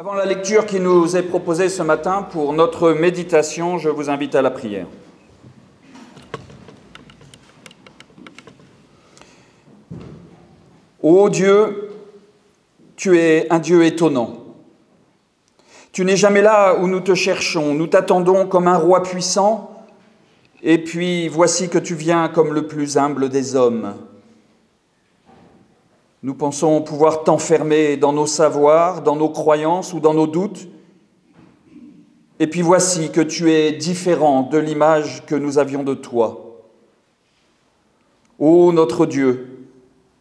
Avant la lecture qui nous est proposée ce matin pour notre méditation, je vous invite à la prière. Ô Dieu, tu es un Dieu étonnant. Tu n'es jamais là où nous te cherchons, nous t'attendons comme un roi puissant, et puis voici que tu viens comme le plus humble des hommes. Nous pensons pouvoir t'enfermer dans nos savoirs, dans nos croyances ou dans nos doutes. Et puis voici que tu es différent de l'image que nous avions de toi. Ô notre Dieu,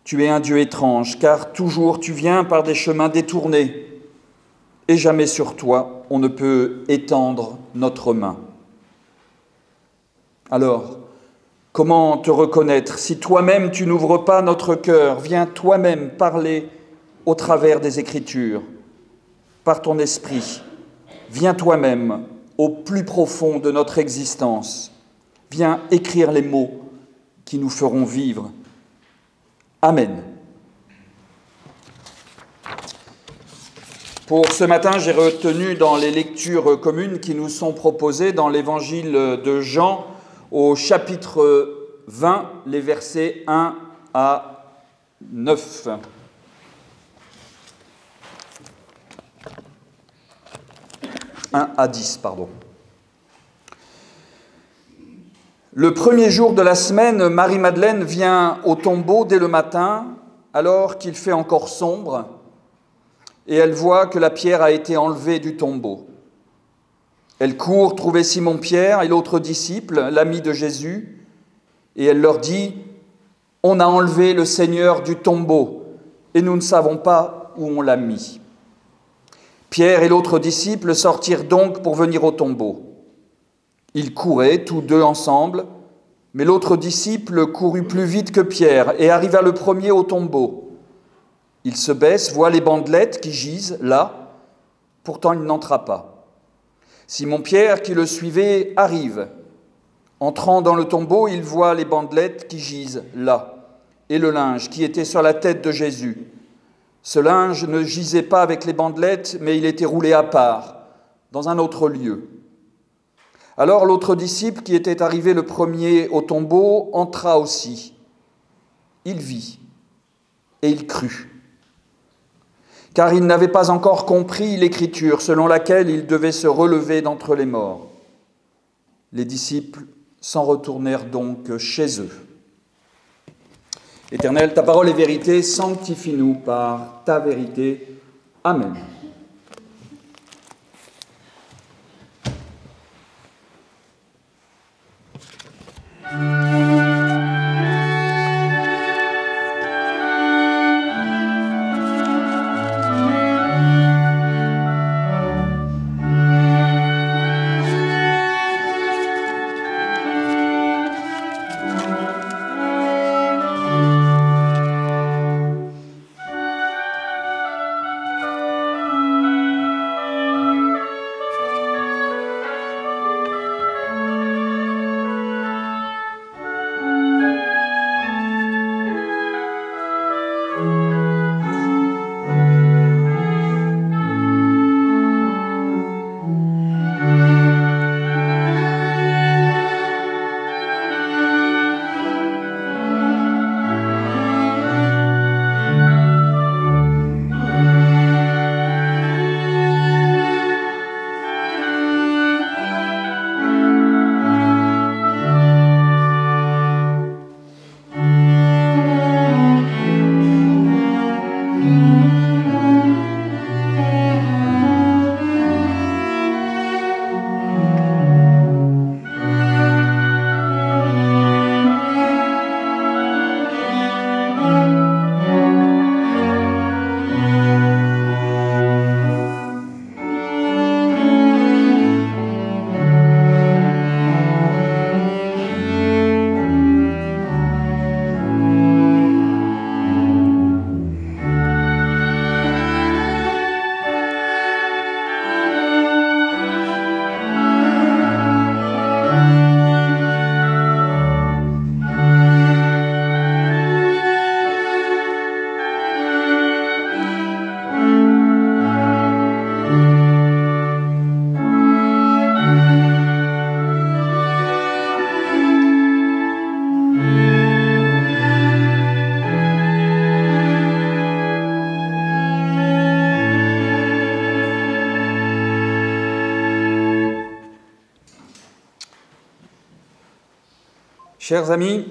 tu es un Dieu étrange, car toujours tu viens par des chemins détournés, et jamais sur toi on ne peut étendre notre main. Alors, comment te reconnaître si toi-même tu n'ouvres pas notre cœur? Viens toi-même parler au travers des Écritures, par ton esprit. Viens toi-même au plus profond de notre existence. Viens écrire les mots qui nous feront vivre. Amen. Pour ce matin, j'ai retenu dans les lectures communes qui nous sont proposées dans l'évangile de Jean, au chapitre 20, les versets 1 à 9. À 10, pardon. Le premier jour de la semaine, Marie-Madeleine vient au tombeau dès le matin, alors qu'il fait encore sombre, et elle voit que la pierre a été enlevée du tombeau. Elle court trouver Simon-Pierre et l'autre disciple, l'ami de Jésus, et elle leur dit « On a enlevé le Seigneur du tombeau, et nous ne savons pas où on l'a mis. » Pierre et l'autre disciple sortirent donc pour venir au tombeau. Ils couraient tous deux ensemble, mais l'autre disciple courut plus vite que Pierre et arriva le premier au tombeau. Il se baisse, voit les bandelettes qui gisent là, pourtant il n'entra pas. Simon-Pierre, qui le suivait, arrive. Entrant dans le tombeau, il voit les bandelettes qui gisent là, et le linge qui était sur la tête de Jésus. Ce linge ne gisait pas avec les bandelettes, mais il était roulé à part, dans un autre lieu. Alors l'autre disciple, qui était arrivé le premier au tombeau, entra aussi. Il vit, et il crut. Car il n'avait pas encore compris l'Écriture selon laquelle il devait se relever d'entre les morts. Les disciples s'en retournèrent donc chez eux. Éternel, ta parole est vérité, sanctifie-nous par ta vérité. Amen. Chers amis,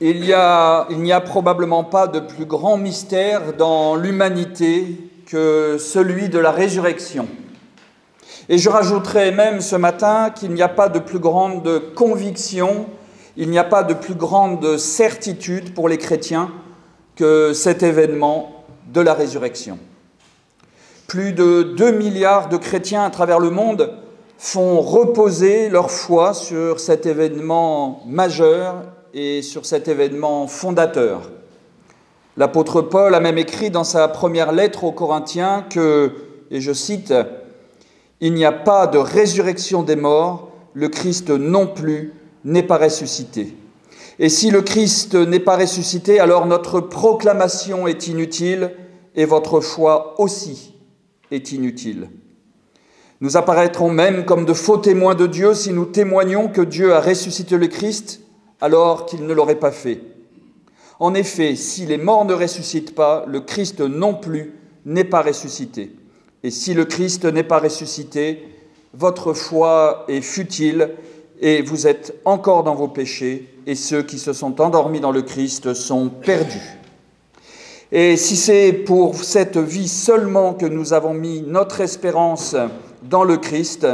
il n'y a probablement pas de plus grand mystère dans l'humanité que celui de la résurrection. Et je rajouterai même ce matin qu'il n'y a pas de plus grande conviction, il n'y a pas de plus grande certitude pour les chrétiens que cet événement de la résurrection. Plus de 2 milliards de chrétiens à travers le monde font reposer leur foi sur cet événement majeur et sur cet événement fondateur. L'apôtre Paul a même écrit dans sa première lettre aux Corinthiens que, et je cite, « Il n'y a pas de résurrection des morts, le Christ non plus n'est pas ressuscité. Et si le Christ n'est pas ressuscité, alors notre proclamation est inutile et votre foi aussi est inutile. Nous apparaîtrons même comme de faux témoins de Dieu si nous témoignons que Dieu a ressuscité le Christ alors qu'il ne l'aurait pas fait. En effet, si les morts ne ressuscitent pas, le Christ non plus n'est pas ressuscité. Et si le Christ n'est pas ressuscité, votre foi est futile et vous êtes encore dans vos péchés, et ceux qui se sont endormis dans le Christ sont perdus. Et si c'est pour cette vie seulement que nous avons mis notre espérance dans le Christ,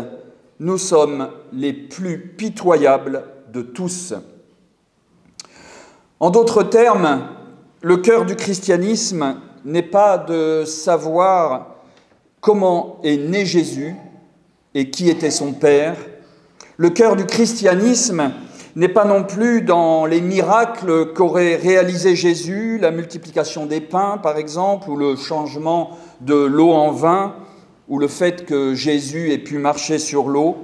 nous sommes les plus pitoyables de tous. En d'autres termes, le cœur du christianisme n'est pas de savoir comment est né Jésus et qui était son Père. Le cœur du christianisme n'est pas non plus dans les miracles qu'aurait réalisé Jésus, la multiplication des pains par exemple, ou le changement de l'eau en vin, ou le fait que Jésus ait pu marcher sur l'eau.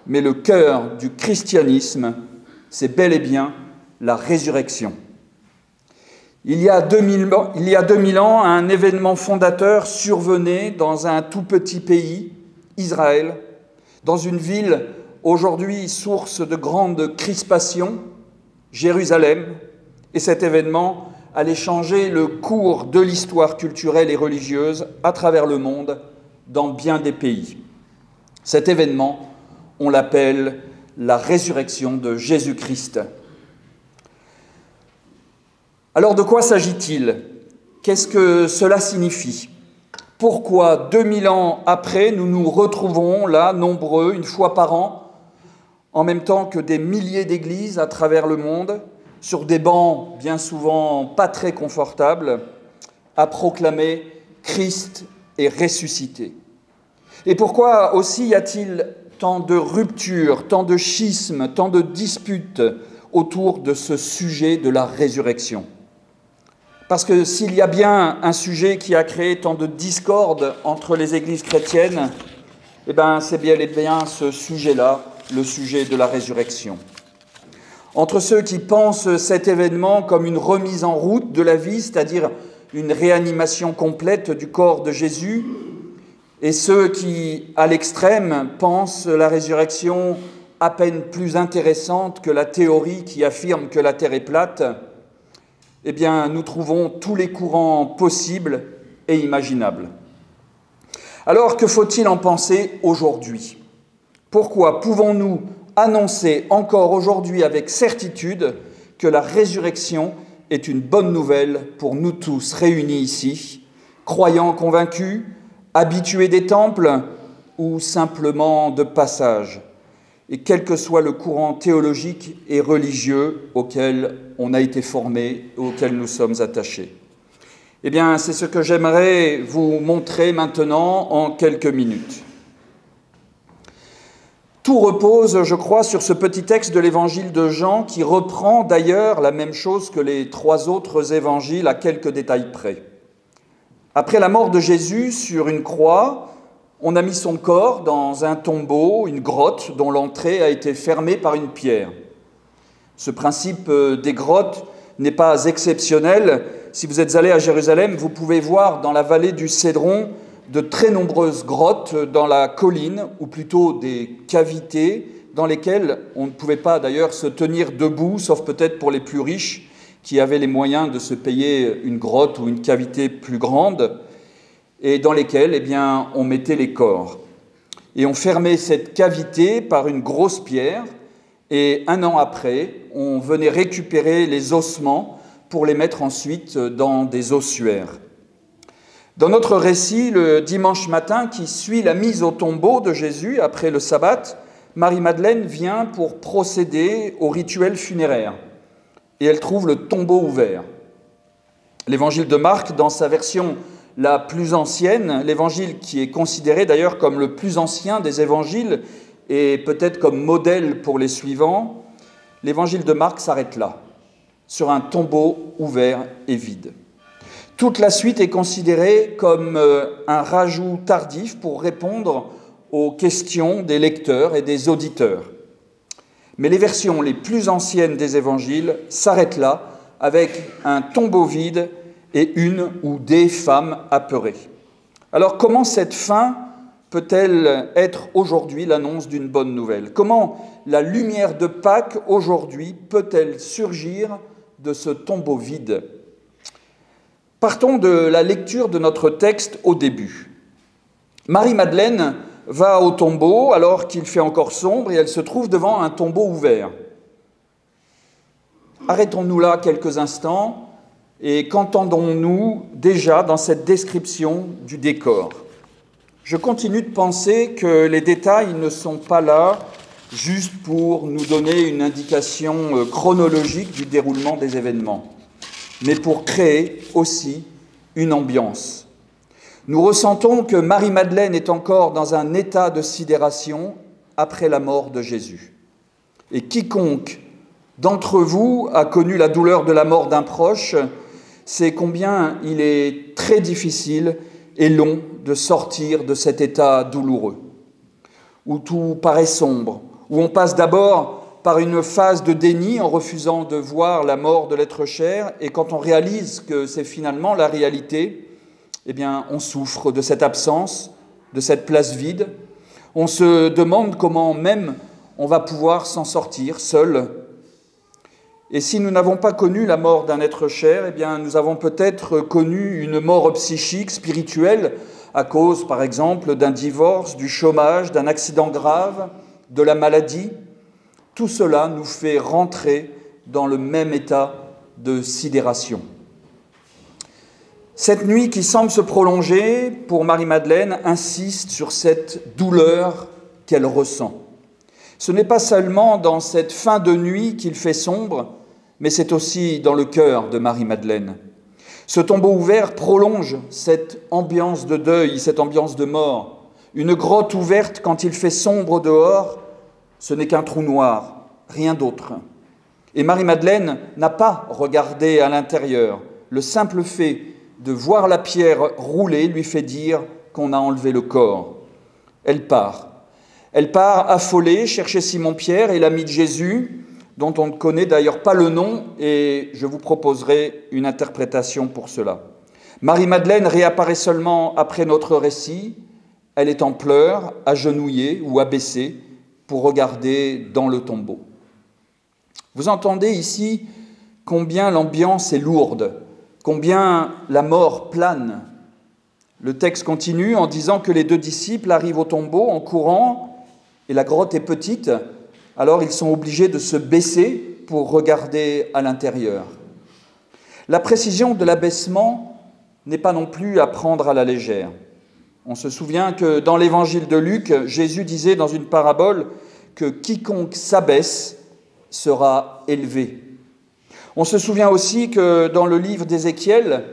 Mais le cœur du christianisme, c'est bel et bien la résurrection. Il y a 2000 ans, un événement fondateur survenait dans un tout petit pays, Israël, dans une ville aujourd'hui source de grande crispation, Jérusalem, et cet événement allait changer le cours de l'histoire culturelle et religieuse à travers le monde, dans bien des pays. Cet événement, on l'appelle la résurrection de Jésus-Christ. Alors de quoi s'agit-il? Qu'est-ce que cela signifie? Pourquoi 2000 ans après, nous nous retrouvons là, nombreux, une fois par an, en même temps que des milliers d'églises à travers le monde, sur des bancs bien souvent pas très confortables, à proclamer Christ est ressuscité? Et pourquoi aussi y a-t-il tant de ruptures, tant de schismes, tant de disputes autour de ce sujet de la résurrection? Parce que s'il y a bien un sujet qui a créé tant de discorde entre les églises chrétiennes, eh bien, c'est bien ce sujet-là, le sujet de la résurrection. Entre ceux qui pensent cet événement comme une remise en route de la vie, c'est-à-dire une réanimation complète du corps de Jésus, et ceux qui, à l'extrême, pensent la résurrection à peine plus intéressante que la théorie qui affirme que la Terre est plate, eh bien, nous trouvons tous les courants possibles et imaginables. Alors, que faut-il en penser aujourd'hui? Pourquoi pouvons-nous annoncer encore aujourd'hui avec certitude que la résurrection est une bonne nouvelle pour nous tous réunis ici, croyants convaincus, habitués des temples ou simplement de passage, et quel que soit le courant théologique et religieux auquel on a été formé, auquel nous sommes attachés? Eh bien, c'est ce que j'aimerais vous montrer maintenant en quelques minutes. Tout repose, je crois, sur ce petit texte de l'évangile de Jean qui reprend d'ailleurs la même chose que les 3 autres évangiles à quelques détails près. Après la mort de Jésus sur une croix, on a mis son corps dans un tombeau, une grotte dont l'entrée a été fermée par une pierre. Ce principe des grottes n'est pas exceptionnel. Si vous êtes allé à Jérusalem, vous pouvez voir dans la vallée du Cédron de très nombreuses grottes dans la colline, ou plutôt des cavités, dans lesquelles on ne pouvait pas d'ailleurs se tenir debout, sauf peut-être pour les plus riches qui avaient les moyens de se payer une grotte ou une cavité plus grande, et dans lesquelles eh bien, on mettait les corps. Et on fermait cette cavité par une grosse pierre, et 1 an après, on venait récupérer les ossements pour les mettre ensuite dans des ossuaires. Dans notre récit, le dimanche matin qui suit la mise au tombeau de Jésus après le sabbat, Marie-Madeleine vient pour procéder au rituel funéraire et elle trouve le tombeau ouvert. L'évangile de Marc, dans sa version la plus ancienne, l'évangile qui est considéré d'ailleurs comme le plus ancien des évangiles et peut-être comme modèle pour les suivants, l'évangile de Marc s'arrête là, sur un tombeau ouvert et vide. Toute la suite est considérée comme un rajout tardif pour répondre aux questions des lecteurs et des auditeurs. Mais les versions les plus anciennes des évangiles s'arrêtent là, avec un tombeau vide et une ou des femmes apeurées. Alors comment cette fin peut-elle être aujourd'hui l'annonce d'une bonne nouvelle? Comment la lumière de Pâques aujourd'hui peut-elle surgir de ce tombeau vide? Partons de la lecture de notre texte au début. Marie-Madeleine va au tombeau alors qu'il fait encore sombre et elle se trouve devant un tombeau ouvert. Arrêtons-nous là quelques instants et qu'entendons-nous déjà dans cette description du décor? Je continue de penser que les détails ne sont pas là juste pour nous donner une indication chronologique du déroulement des événements, mais pour créer aussi une ambiance. Nous ressentons que Marie-Madeleine est encore dans un état de sidération après la mort de Jésus. Et quiconque d'entre vous a connu la douleur de la mort d'un proche sait combien il est très difficile et long de sortir de cet état douloureux, où tout paraît sombre, où on passe d'abord par une phase de déni en refusant de voir la mort de l'être cher, et quand on réalise que c'est finalement la réalité, eh bien, on souffre de cette absence, de cette place vide. On se demande comment même on va pouvoir s'en sortir seul. Et si nous n'avons pas connu la mort d'un être cher, eh bien, nous avons peut-être connu une mort psychique, spirituelle, à cause, par exemple, d'un divorce, du chômage, d'un accident grave, de la maladie. Tout cela nous fait rentrer dans le même état de sidération. Cette nuit qui semble se prolonger, pour Marie-Madeleine, insiste sur cette douleur qu'elle ressent. Ce n'est pas seulement dans cette fin de nuit qu'il fait sombre, mais c'est aussi dans le cœur de Marie-Madeleine. Ce tombeau ouvert prolonge cette ambiance de deuil, cette ambiance de mort. Une grotte ouverte quand il fait sombre dehors, ce n'est qu'un trou noir, rien d'autre. Et Marie-Madeleine n'a pas regardé à l'intérieur. Le simple fait de voir la pierre rouler lui fait dire qu'on a enlevé le corps. Elle part. Elle part affolée chercher Simon-Pierre et l'ami de Jésus, dont on ne connaît d'ailleurs pas le nom, et je vous proposerai une interprétation pour cela. Marie-Madeleine réapparaît seulement après notre récit. Elle est en pleurs, agenouillée ou abaissée, pour regarder dans le tombeau. Vous entendez ici combien l'ambiance est lourde, combien la mort plane. Le texte continue en disant que les 2 disciples arrivent au tombeau en courant, et la grotte est petite, alors ils sont obligés de se baisser pour regarder à l'intérieur. La précision de l'abaissement n'est pas non plus à prendre à la légère. On se souvient que dans l'évangile de Luc, Jésus disait dans une parabole que quiconque s'abaisse sera élevé. On se souvient aussi que dans le livre d'Ézéchiel,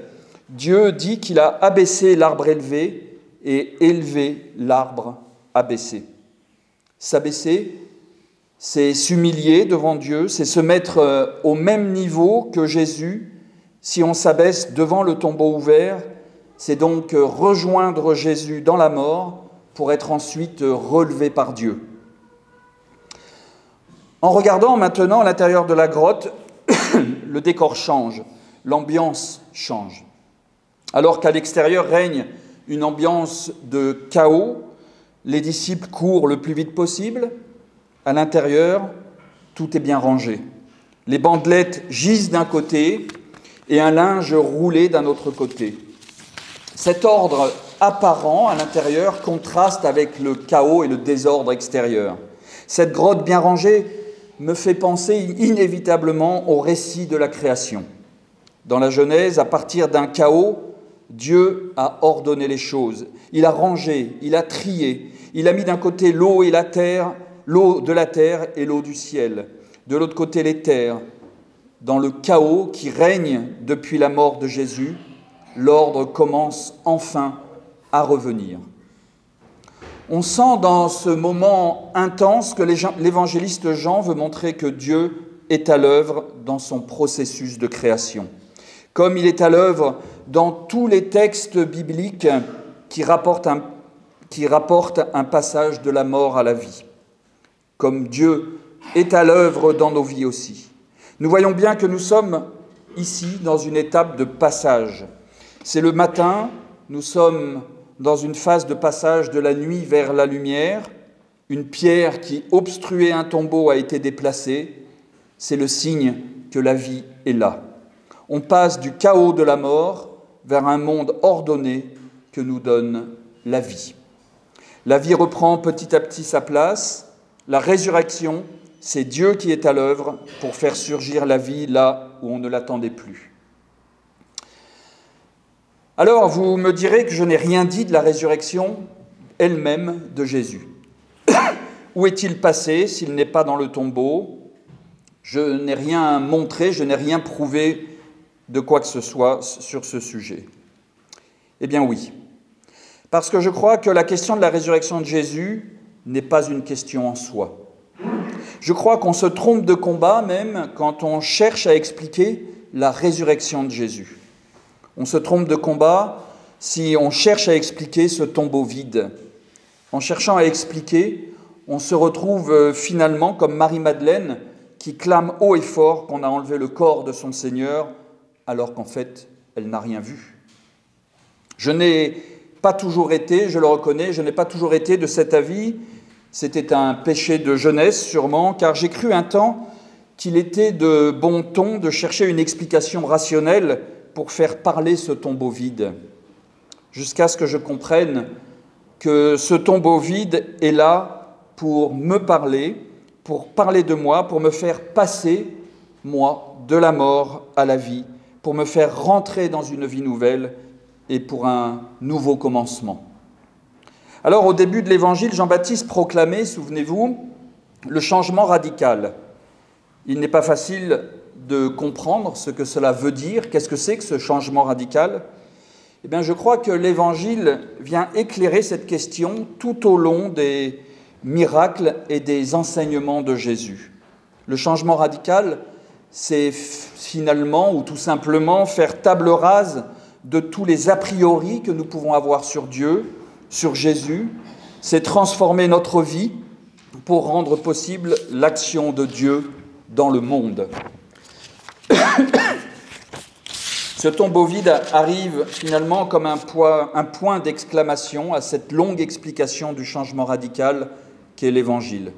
Dieu dit qu'il a abaissé l'arbre élevé et élevé l'arbre abaissé. S'abaisser, c'est s'humilier devant Dieu, c'est se mettre au même niveau que Jésus. Si on s'abaisse devant le tombeau ouvert, c'est donc rejoindre Jésus dans la mort pour être ensuite relevé par Dieu. En regardant maintenant à l'intérieur de la grotte, le décor change, l'ambiance change. Alors qu'à l'extérieur règne une ambiance de chaos, les disciples courent le plus vite possible. À l'intérieur, tout est bien rangé. Les bandelettes gisent d'un côté et un linge roulé d'un autre côté. Cet ordre apparent à l'intérieur contraste avec le chaos et le désordre extérieur. Cette grotte bien rangée me fait penser inévitablement au récit de la création. Dans la Genèse, à partir d'un chaos, Dieu a ordonné les choses. Il a rangé, il a trié, il a mis d'un côté l'eau et la terre, l'eau de la terre et l'eau du ciel, de l'autre côté les terres. Dans le chaos qui règne depuis la mort de Jésus, l'ordre commence enfin à revenir. On sent dans ce moment intense que l'évangéliste Jean veut montrer que Dieu est à l'œuvre dans son processus de création, comme il est à l'œuvre dans tous les textes bibliques qui rapportent un passage de la mort à la vie, comme Dieu est à l'œuvre dans nos vies aussi. Nous voyons bien que nous sommes ici dans une étape de passage. C'est le matin, nous sommes dans une phase de passage de la nuit vers la lumière. Une pierre qui obstruait un tombeau a été déplacée. C'est le signe que la vie est là. On passe du chaos de la mort vers un monde ordonné que nous donne la vie. La vie reprend petit à petit sa place. La résurrection, c'est Dieu qui est à l'œuvre pour faire surgir la vie là où on ne l'attendait plus. Alors, vous me direz que je n'ai rien dit de la résurrection elle-même de Jésus. Où est-il passé s'il n'est pas dans le tombeau? Je n'ai rien montré, je n'ai rien prouvé de quoi que ce soit sur ce sujet. Eh bien oui, parce que je crois que la question de la résurrection de Jésus n'est pas une question en soi. Je crois qu'on se trompe de combat même quand on cherche à expliquer la résurrection de Jésus. On se trompe de combat si on cherche à expliquer ce tombeau vide. En cherchant à expliquer, on se retrouve finalement comme Marie-Madeleine qui clame haut et fort qu'on a enlevé le corps de son Seigneur alors qu'en fait, elle n'a rien vu. Je n'ai pas toujours été, je le reconnais, je n'ai pas toujours été de cet avis. C'était un péché de jeunesse sûrement, car j'ai cru un temps qu'il était de bon ton de chercher une explication rationnelle pour faire parler ce tombeau vide, jusqu'à ce que je comprenne que ce tombeau vide est là pour me parler, pour parler de moi, pour me faire passer, moi, de la mort à la vie, pour me faire rentrer dans une vie nouvelle et pour un nouveau commencement. Alors, au début de l'Évangile, Jean-Baptiste proclamait, souvenez-vous, le changement radical. Il n'est pas facile de comprendre ce que cela veut dire. Qu'est-ce que c'est que ce changement radical? Eh bien, je crois que l'Évangile vient éclairer cette question tout au long des miracles et des enseignements de Jésus. Le changement radical, c'est finalement ou tout simplement faire table rase de tous les a priori que nous pouvons avoir sur Dieu, sur Jésus. C'est transformer notre vie pour rendre possible l'action de Dieu dans le monde. Ce tombeau vide arrive finalement comme un point d'exclamation à cette longue explication du changement radical qu'est l'Évangile.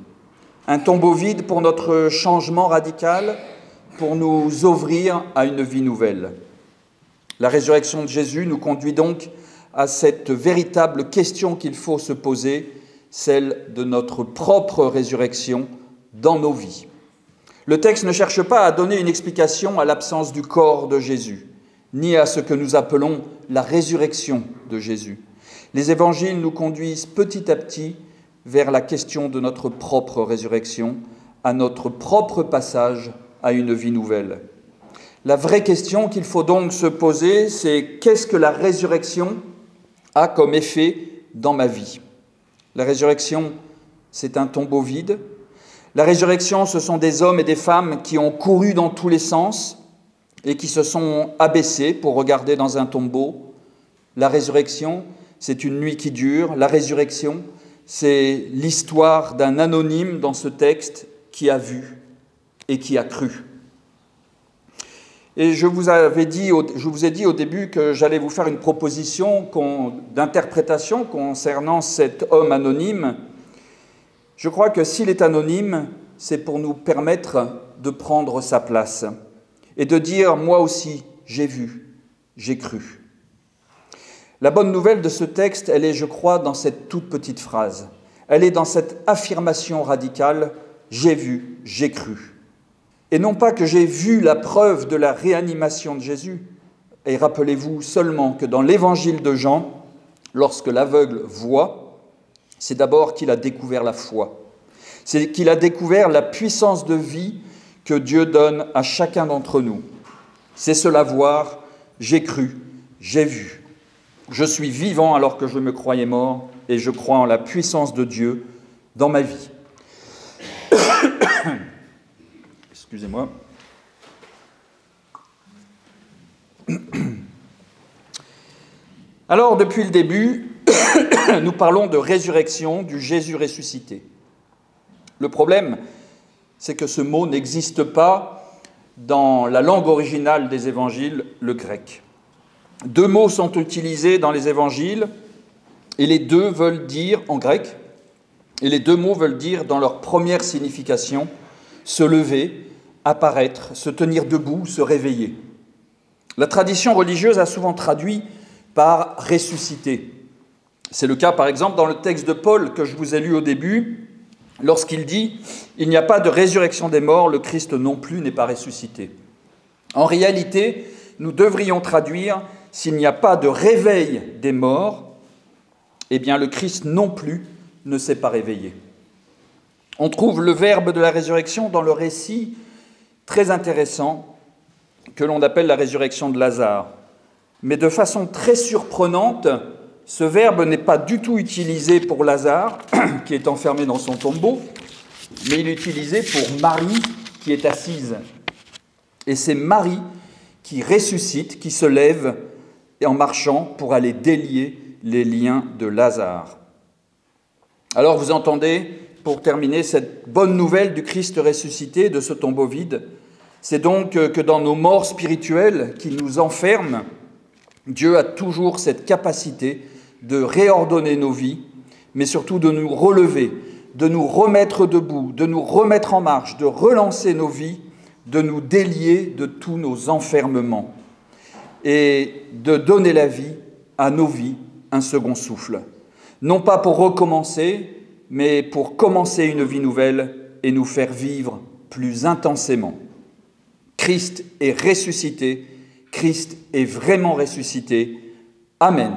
Un tombeau vide pour notre changement radical, pour nous ouvrir à une vie nouvelle. La résurrection de Jésus nous conduit donc à cette véritable question qu'il faut se poser, celle de notre propre résurrection dans nos vies. Le texte ne cherche pas à donner une explication à l'absence du corps de Jésus, ni à ce que nous appelons la résurrection de Jésus. Les évangiles nous conduisent petit à petit vers la question de notre propre résurrection, à notre propre passage à une vie nouvelle. La vraie question qu'il faut donc se poser, c'est qu'est-ce que la résurrection a comme effet dans ma vie? La résurrection, c'est un tombeau vide. La résurrection, ce sont des hommes et des femmes qui ont couru dans tous les sens et qui se sont abaissés pour regarder dans un tombeau. La résurrection, c'est une nuit qui dure. La résurrection, c'est l'histoire d'un anonyme dans ce texte qui a vu et qui a cru. Et je vous ai dit au début que j'allais vous faire une proposition d'interprétation concernant cet homme anonyme. Je crois que s'il est anonyme, c'est pour nous permettre de prendre sa place et de dire « moi aussi, j'ai vu, j'ai cru ». La bonne nouvelle de ce texte, elle est, je crois, dans cette toute petite phrase. Elle est dans cette affirmation radicale j'ai vu, j'ai cru. Et non pas que j'ai vu la preuve de la réanimation de Jésus. Et rappelez-vous seulement que dans l'évangile de Jean, lorsque l'aveugle voit, c'est d'abord qu'il a découvert la foi. C'est qu'il a découvert la puissance de vie que Dieu donne à chacun d'entre nous. C'est cela voir, j'ai cru, j'ai vu. Je suis vivant alors que je me croyais mort et je crois en la puissance de Dieu dans ma vie. Excusez-moi. Alors, depuis le début, nous parlons de résurrection, du Jésus ressuscité. Le problème, c'est que ce mot n'existe pas dans la langue originale des évangiles, le grec. 2 mots sont utilisés dans les évangiles, et les deux veulent dire, en grec, et les 2 mots veulent dire dans leur première signification, se lever, apparaître, se tenir debout, se réveiller. La tradition religieuse a souvent traduit par ressusciter. C'est le cas, par exemple, dans le texte de Paul que je vous ai lu au début, lorsqu'il dit « Il n'y a pas de résurrection des morts, le Christ non plus n'est pas ressuscité ». En réalité, nous devrions traduire « S'il n'y a pas de réveil des morts, eh bien le Christ non plus ne s'est pas réveillé ». On trouve le verbe de la résurrection dans le récit très intéressant que l'on appelle la résurrection de Lazare. Mais de façon très surprenante, ce verbe n'est pas du tout utilisé pour Lazare, qui est enfermé dans son tombeau, mais il est utilisé pour Marie, qui est assise. Et c'est Marie qui ressuscite, qui se lève en marchant pour aller délier les liens de Lazare. Alors vous entendez, pour terminer, cette bonne nouvelle du Christ ressuscité, de ce tombeau vide. C'est donc que dans nos morts spirituelles qui nous enferment, Dieu a toujours cette capacité de réordonner nos vies, mais surtout de nous relever, de nous remettre debout, de nous remettre en marche, de relancer nos vies, de nous délier de tous nos enfermements et de donner la vie à nos vies, un second souffle. Non pas pour recommencer, mais pour commencer une vie nouvelle et nous faire vivre plus intensément. Christ est ressuscité, Christ est vraiment ressuscité. Amen.